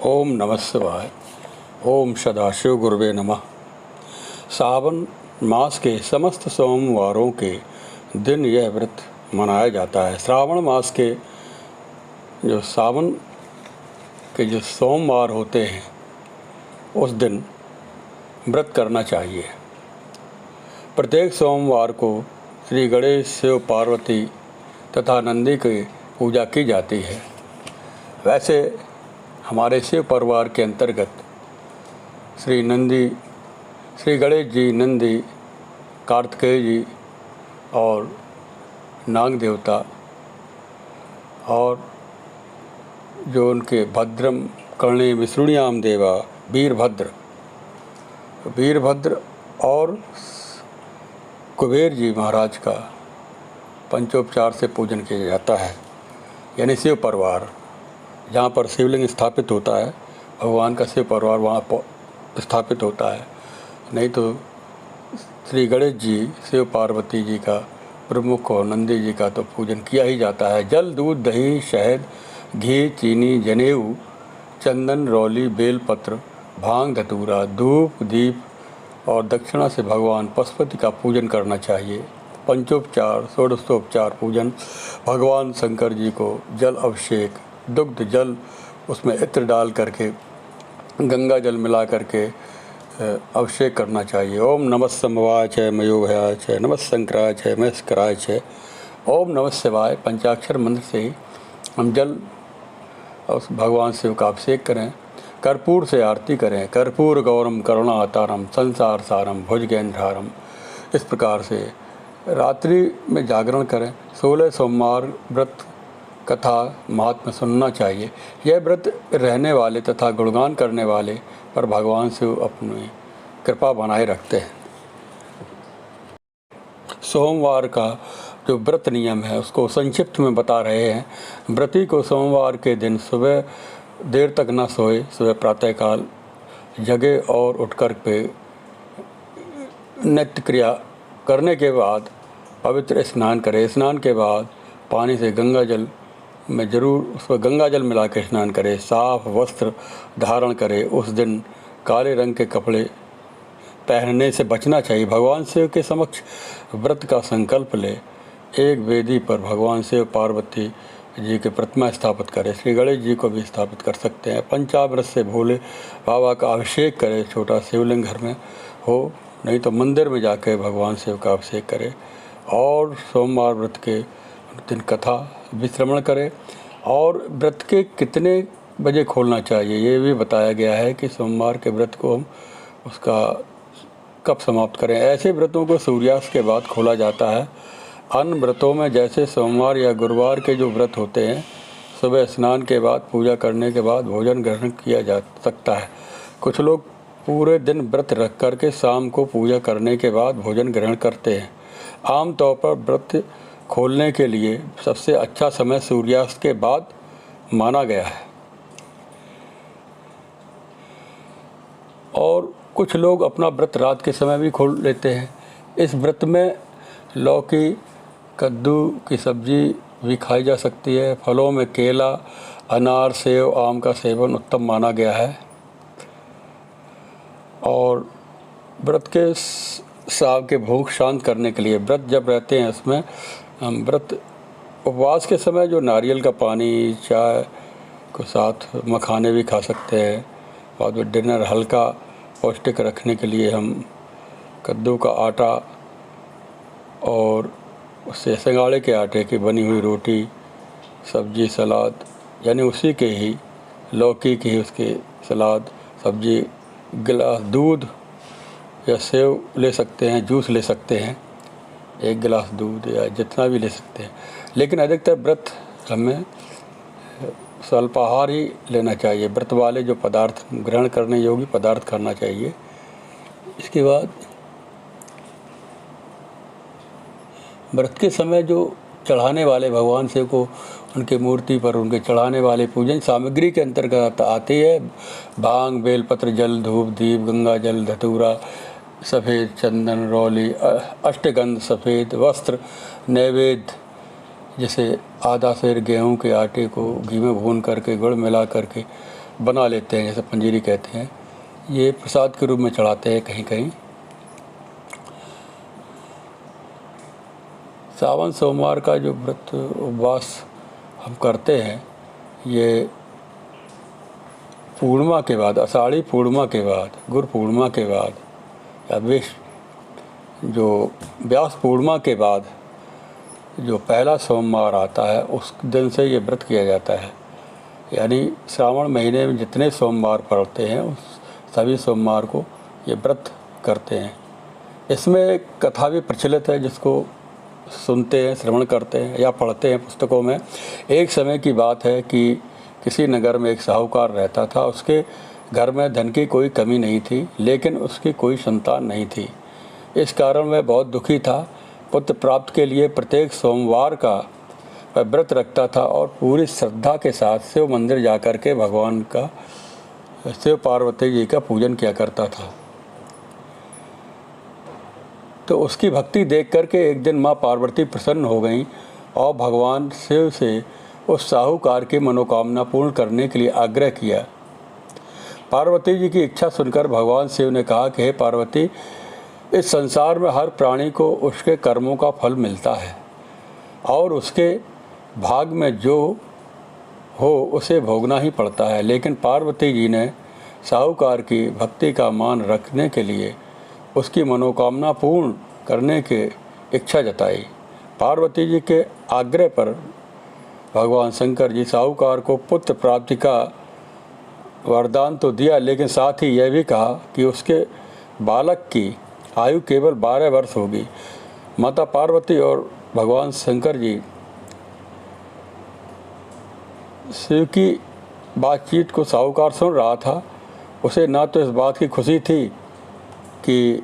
ओम नमः शिवाय। ओम सदाशिव गुरुवे नमः। सावन मास के समस्त सोमवारों के दिन यह व्रत मनाया जाता है। श्रावण मास के जो सावन के जो सोमवार होते हैं उस दिन व्रत करना चाहिए। प्रत्येक सोमवार को श्री गणेश, शिव पार्वती तथा नंदी की पूजा की जाती है। वैसे हमारे शिव परिवार के अंतर्गत श्री गणेश जी, नंदी, कार्तिकेय जी और नाग देवता और जो उनके भद्रम कर्णे विष्णुयाम देवा वीरभद्र और कुबेर जी महाराज का पंचोपचार से पूजन किया जाता है। यानी शिव परिवार जहाँ पर शिवलिंग स्थापित होता है, भगवान का शिव परिवार वहाँ पर स्थापित होता है। नहीं तो श्री गणेश जी, शिव पार्वती जी का प्रमुख और नंदी जी का तो पूजन किया ही जाता है। जल, दूध, दही, शहद, घी, चीनी, जनेऊ, चंदन, रौली, बेलपत्र, भांग, धतूरा, धूप, दीप और दक्षिणा से भगवान पशुपति का पूजन करना चाहिए। पंचोपचार, षोडशोपचार पूजन भगवान शंकर जी को जल अभिषेक, दुग्ध जल उसमें इत्र डाल करके, गंगा जल मिला करके अभिषेक करना चाहिए। ओम नमः संभवाय च मयोभयाय च, नमः शंकराय च महेश्वराय च, ओम नमः शिवाय पंचाक्षर मंत्र से हम जल उस भगवान शिव का अभिषेक करें। कर्पूर से आरती करें। कर्पूर गौरम करुणावतारम संसार सारम भुजगेंद्रहारम। इस प्रकार से रात्रि में जागरण करें। 16 सोमवार व्रत कथा महात्म्य सुनना चाहिए। यह व्रत रहने वाले तथा गुणगान करने वाले पर भगवान शिव अपनी कृपा बनाए रखते हैं। सोमवार का जो व्रत नियम है उसको संक्षिप्त में बता रहे हैं। व्रती को सोमवार के दिन सुबह देर तक न सोए, सुबह प्रातःकाल जगे और उठकर पे नित्य क्रिया करने के बाद पवित्र स्नान करे। स्नान के बाद पानी से गंगा जल में जरूर उसमें गंगा जल मिला के स्नान करे। साफ वस्त्र धारण करे। उस दिन काले रंग के कपड़े पहनने से बचना चाहिए। भगवान शिव के समक्ष व्रत का संकल्प ले। एक वेदी पर भगवान शिव पार्वती जी की प्रतिमा स्थापित करें। श्री गणेश जी को भी स्थापित कर सकते हैं। पंचामृत से भोले बाबा का अभिषेक करें। छोटा शिवलिंग घर में हो, नहीं तो मंदिर में जाकर भगवान शिव का अभिषेक करें। और सोमवार व्रत के दिन कथा विश्रवण करें। और व्रत के कितने बजे खोलना चाहिए ये भी बताया गया है कि सोमवार के व्रत को हम उसका कब समाप्त करें। ऐसे व्रतों को सूर्यास्त के बाद खोला जाता है। अन्य व्रतों में जैसे सोमवार या गुरुवार के जो व्रत होते हैं, सुबह स्नान के बाद पूजा करने के बाद भोजन ग्रहण किया जा सकता है। कुछ लोग पूरे दिन व्रत रख करके शाम को पूजा करने के बाद भोजन ग्रहण करते हैं। आमतौर पर व्रत खोलने के लिए सबसे अच्छा समय सूर्यास्त के बाद माना गया है। और कुछ लोग अपना व्रत रात के समय भी खोल लेते हैं। इस व्रत में लौकी, कद्दू की सब्जी भी खाई जा सकती है। फलों में केला, अनार, सेब, आम का सेवन उत्तम माना गया है। और व्रत के साव के भूख शांत करने के लिए व्रत जब रहते हैं उसमें हम व्रत उपवास के समय जो नारियल का पानी, चाय के साथ मखाने भी खा सकते हैं। बाद में डिनर हल्का पौष्टिक रखने के लिए हम कद्दू का आटा और उससे सिंगाड़े के आटे की बनी हुई रोटी, सब्जी, सलाद, यानी उसी के ही लौकी की उसके सलाद, सब्जी, गिलास दूध या सेव ले सकते हैं, जूस ले सकते हैं, 1 गिलास दूध या जितना भी ले सकते हैं। लेकिन अधिकतर व्रत हमें स्वल्पाहार ही लेना चाहिए। व्रत वाले जो पदार्थ ग्रहण करने योग्य पदार्थ खाना चाहिए। इसके बाद व्रत के समय जो चढ़ाने वाले भगवान शिव को उनके मूर्ति पर उनके चढ़ाने वाले पूजन सामग्री के अंतर्गत आती है भांग, बेलपत्र, जल, धूप, दीप, गंगा जल, धतूरा, सफ़ेद चंदन, रौली, अष्टगंध, सफ़ेद वस्त्र, नैवेद्य जैसे आधा सेर गेहूं के आटे को घी में भून करके गुड़ मिला करके बना लेते हैं, जैसे पंजीरी कहते हैं, ये प्रसाद के रूप में चढ़ाते हैं कहीं कहीं। सावन सोमवार का जो व्रत उपवास हम करते हैं, ये पूर्णिमा के बाद, आषाढ़ी पूर्णिमा के बाद, गुरु पूर्णिमा के बाद या व्यास पूर्णिमा के बाद जो पहला सोमवार आता है, उस दिन से ये व्रत किया जाता है। यानी श्रावण महीने में जितने सोमवार पड़ते हैं उस सभी सोमवार को ये व्रत करते हैं। इसमें एक कथा भी प्रचलित है, जिसको सुनते हैं, श्रवण करते हैं या पढ़ते हैं पुस्तकों में। एक समय की बात है कि किसी नगर में एक साहूकार रहता था। उसके घर में धन की कोई कमी नहीं थी, लेकिन उसकी कोई संतान नहीं थी। इस कारण वह बहुत दुखी था। पुत्र प्राप्त के लिए प्रत्येक सोमवार का वह व्रत रखता था और पूरी श्रद्धा के साथ शिव मंदिर जाकर के भगवान का, शिव पार्वती जी का पूजन किया करता था। तो उसकी भक्ति देख करके एक दिन माँ पार्वती प्रसन्न हो गईं और भगवान शिव से उस साहूकार की मनोकामना पूर्ण करने के लिए आग्रह किया। पार्वती जी की इच्छा सुनकर भगवान शिव ने कहा कि हे पार्वती, इस संसार में हर प्राणी को उसके कर्मों का फल मिलता है और उसके भाग में जो हो उसे भोगना ही पड़ता है। लेकिन पार्वती जी ने साहूकार की भक्ति का मान रखने के लिए उसकी मनोकामना पूर्ण करने की इच्छा जताई। पार्वती जी के आग्रह पर भगवान शंकर जी साहूकार को पुत्र प्राप्ति का वरदान तो दिया, लेकिन साथ ही यह भी कहा कि उसके बालक की आयु केवल 12 वर्ष होगी। माता पार्वती और भगवान शंकर जी शिव की बातचीत को साहूकार सुन रहा था। उसे ना तो इस बात की खुशी थी कि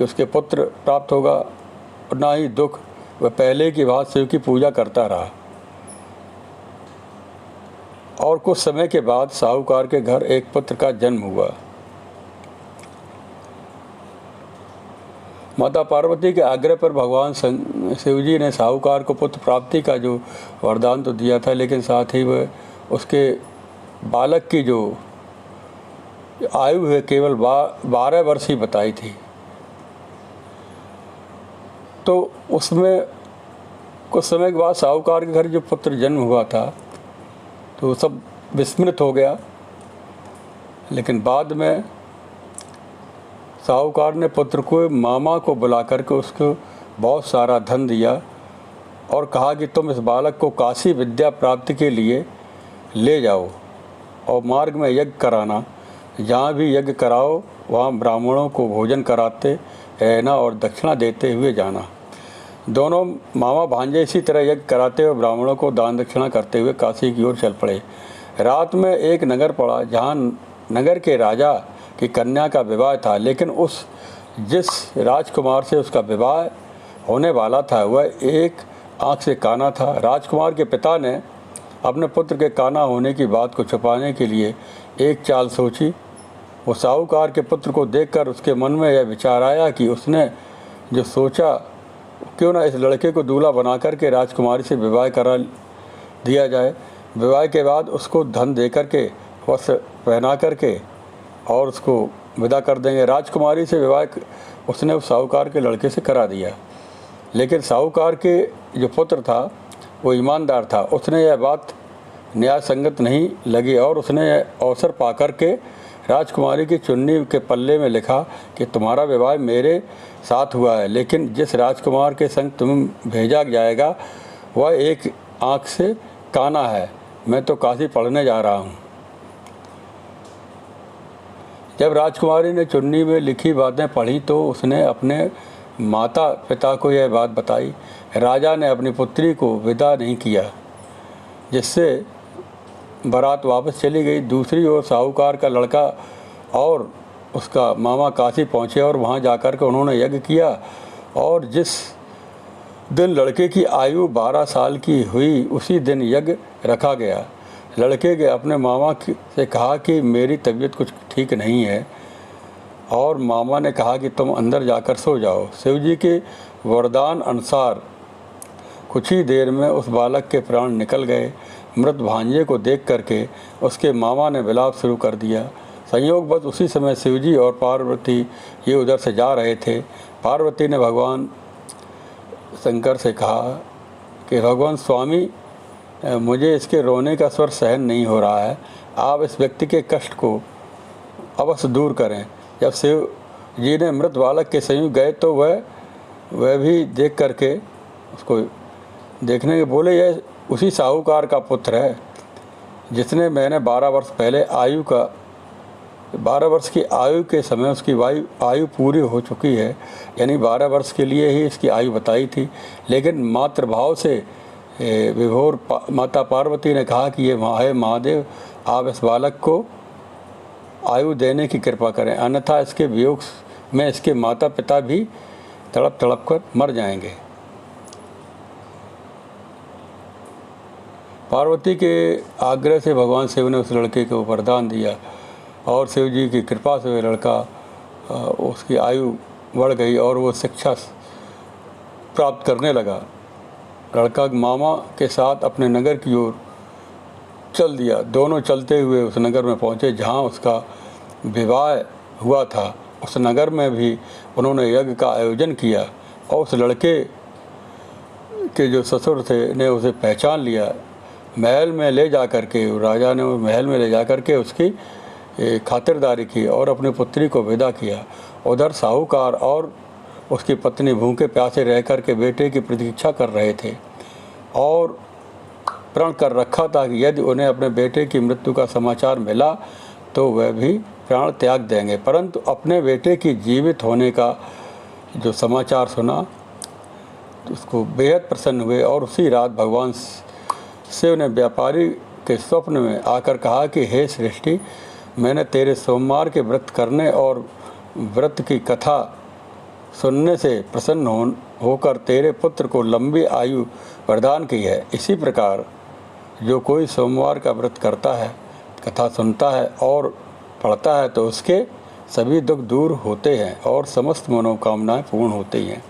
उसके पुत्र प्राप्त होगा और ना ही दुख। वह पहले की बात शिव की पूजा करता रहा और कुछ समय के बाद साहूकार के घर एक पुत्र का जन्म हुआ। माता पार्वती के आग्रह पर भगवान शिव जी ने साहूकार को पुत्र प्राप्ति का जो वरदान तो दिया था, लेकिन साथ ही वह उसके बालक की जो आयु है केवल 12 वर्ष ही बताई थी। तो उसमें कुछ समय के बाद साहूकार के घर जो पुत्र जन्म हुआ था तो सब विस्मृत हो गया। लेकिन बाद में साहूकार ने पुत्र को मामा को बुला करके उसको बहुत सारा धन दिया और कहा कि तुम इस बालक को काशी विद्या प्राप्ति के लिए ले जाओ और मार्ग में यज्ञ कराना। जहाँ भी यज्ञ कराओ वहाँ ब्राह्मणों को भोजन कराते रहना और दक्षिणा देते हुए जाना। दोनों मामा भांजे इसी तरह यज्ञ कराते हुए ब्राह्मणों को दान दक्षिणा करते हुए काशी की ओर चल पड़े। रात में एक नगर पड़ा जहाँ नगर के राजा की कन्या का विवाह था, लेकिन जिस राजकुमार से उसका विवाह होने वाला था वह एक आँख से काना था। राजकुमार के पिता ने अपने पुत्र के काना होने की बात को छुपाने के लिए एक चाल सोची। वो साहूकार के पुत्र को देखकर उसके मन में यह विचार आया कि उसने जो सोचा, क्यों ना इस लड़के को दूल्हा बना करके राजकुमारी से विवाह करा दिया जाए। विवाह के बाद उसको धन दे करके, वस्त्र पहना करके और उसको विदा कर देंगे। राजकुमारी से विवाह उसने उस साहूकार के लड़के से करा दिया। लेकिन साहूकार के जो पुत्र था वो ईमानदार था। उसने यह बात न्याय संगत नहीं लगी और उसने अवसर पा कर के राजकुमारी की चुन्नी के पल्ले में लिखा कि तुम्हारा विवाह मेरे साथ हुआ है, लेकिन जिस राजकुमार के संग तुम भेजा जाएगा वह एक आँख से काना है। मैं तो काशी पढ़ने जा रहा हूँ। जब राजकुमारी ने चुन्नी में लिखी बातें पढ़ी तो उसने अपने माता पिता को यह बात बताई। राजा ने अपनी पुत्री को विदा नहीं किया, जिससे बारात वापस चली गई। दूसरी ओर साहूकार का लड़का और उसका मामा काशी पहुँचे और वहाँ जाकर के उन्होंने यज्ञ किया और जिस दिन लड़के की आयु 12 साल की हुई उसी दिन यज्ञ रखा गया। लड़के के अपने मामा से कहा कि मेरी तबीयत कुछ ठीक नहीं है और मामा ने कहा कि तुम अंदर जाकर सो जाओ। शिव जी के वरदान अनुसार कुछ ही देर में उस बालक के प्राण निकल गए। मृत भांजे को देख करके उसके मामा ने विलाप शुरू कर दिया। संयोगवश उसी समय शिवजी और पार्वती ये उधर से जा रहे थे। पार्वती ने भगवान शंकर से कहा कि भगवान स्वामी, मुझे इसके रोने का स्वर सहन नहीं हो रहा है, आप इस व्यक्ति के कष्ट को अवश्य दूर करें। जब शिव जी ने मृत बालक के संयुक्त गए तो वह भी देख करके उसको देखने के बोले, यह उसी साहूकार का पुत्र है जिसने मैंने 12 वर्ष पहले 12 वर्ष की आयु के समय उसकी आयु पूरी हो चुकी है, यानी 12 वर्ष के लिए ही इसकी आयु बताई थी। लेकिन मातृभाव से विभोर माता पार्वती ने कहा कि ये है महादेव, आप इस बालक को आयु देने की कृपा करें, अन्यथा इसके वियोग में इसके माता पिता भी तड़प तड़प कर मर जाएंगे। पार्वती के आग्रह से भगवान शिव ने उस लड़के को वरदान दिया और शिव जी की कृपा से वह लड़का उसकी आयु बढ़ गई और वो शिक्षा प्राप्त करने लगा। लड़का मामा के साथ अपने नगर की ओर चल दिया। दोनों चलते हुए उस नगर में पहुँचे जहाँ उसका विवाह हुआ था। उस नगर में भी उन्होंने यज्ञ का आयोजन किया और उस लड़के के जो ससुर थे ने उसे पहचान लिया। महल में ले जा कर के राजा ने महल में ले जा कर के उसकी खातिरदारी की और अपनी पुत्री को विदा किया। उधर साहूकार और उसकी पत्नी भूखे प्यासे रह कर के बेटे की प्रतीक्षा कर रहे थे और प्रण कर रखा था कि यदि उन्हें अपने बेटे की मृत्यु का समाचार मिला तो वह भी प्राण त्याग देंगे। परंतु अपने बेटे की जीवित होने का जो समाचार सुना तो उसको बेहद प्रसन्न हुए और उसी रात भगवान शिव ने व्यापारी के स्वप्न में आकर कहा कि हे सृष्टि, मैंने तेरे सोमवार के व्रत करने और व्रत की कथा सुनने से प्रसन्न होकर तेरे पुत्र को लंबी आयु प्रदान की है। इसी प्रकार जो कोई सोमवार का व्रत करता है, कथा सुनता है और पढ़ता है तो उसके सभी दुख दूर होते हैं और समस्त मनोकामनाएं पूर्ण होती हैं।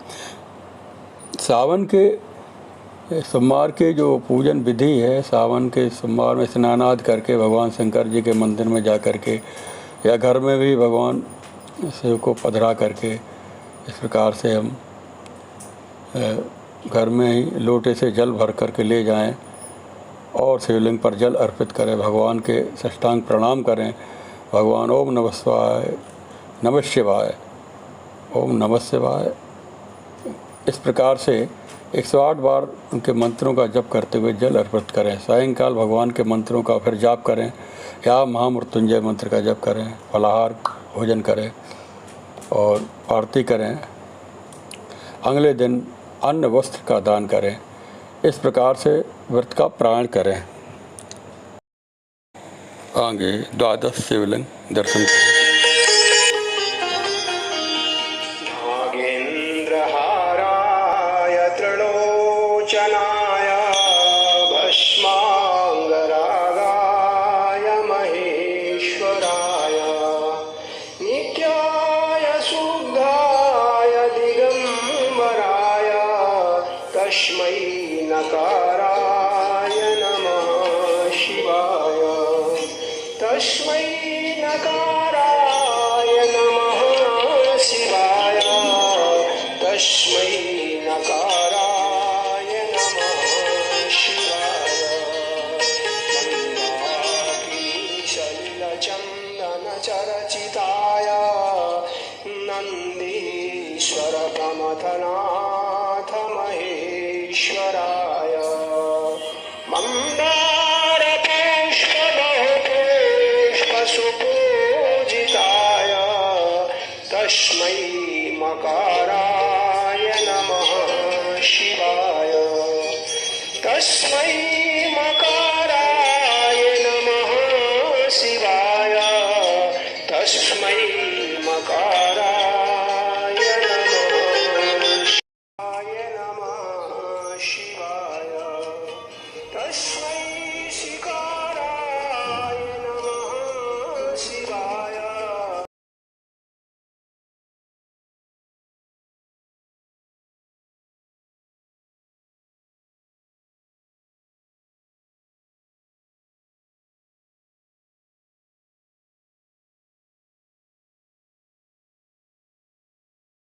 सावन के सोमवार के जो पूजन विधि है, सावन के सोमवार में स्नान आदि करके भगवान शंकर जी के मंदिर में जा कर के या घर में भी भगवान शिव को पधरा करके इस प्रकार से हम घर में ही लोटे से जल भर करके ले जाएं और शिवलिंग पर जल अर्पित करें, भगवान के साष्टांग प्रणाम करें। भगवान ओम नमः शिवाय, नमः शिवाय, ओम नमः शिवाय, इस प्रकार से 108 बार उनके मंत्रों का जप करते हुए जल अर्पित करें। सायंकाल भगवान के मंत्रों का फिर जाप करें या महामृत्युंजय मंत्र का जप करें, फलाहार भोजन करें और आरती करें। अगले दिन अन्न वस्त्र का दान करें। इस प्रकार से व्रत का प्राण करें। आगे 12 शिवलिंग दर्शन करें। चनाय भस्मांगरागाय महेश्वराय नित्याय शुद्धाय दिगंबराय तस्मै नकाराय नमः शिवाय, तस्मै नकाराय नमः शिवाय, तस्मै नकाराय चरचिताय नंदीश्वर प्रमथना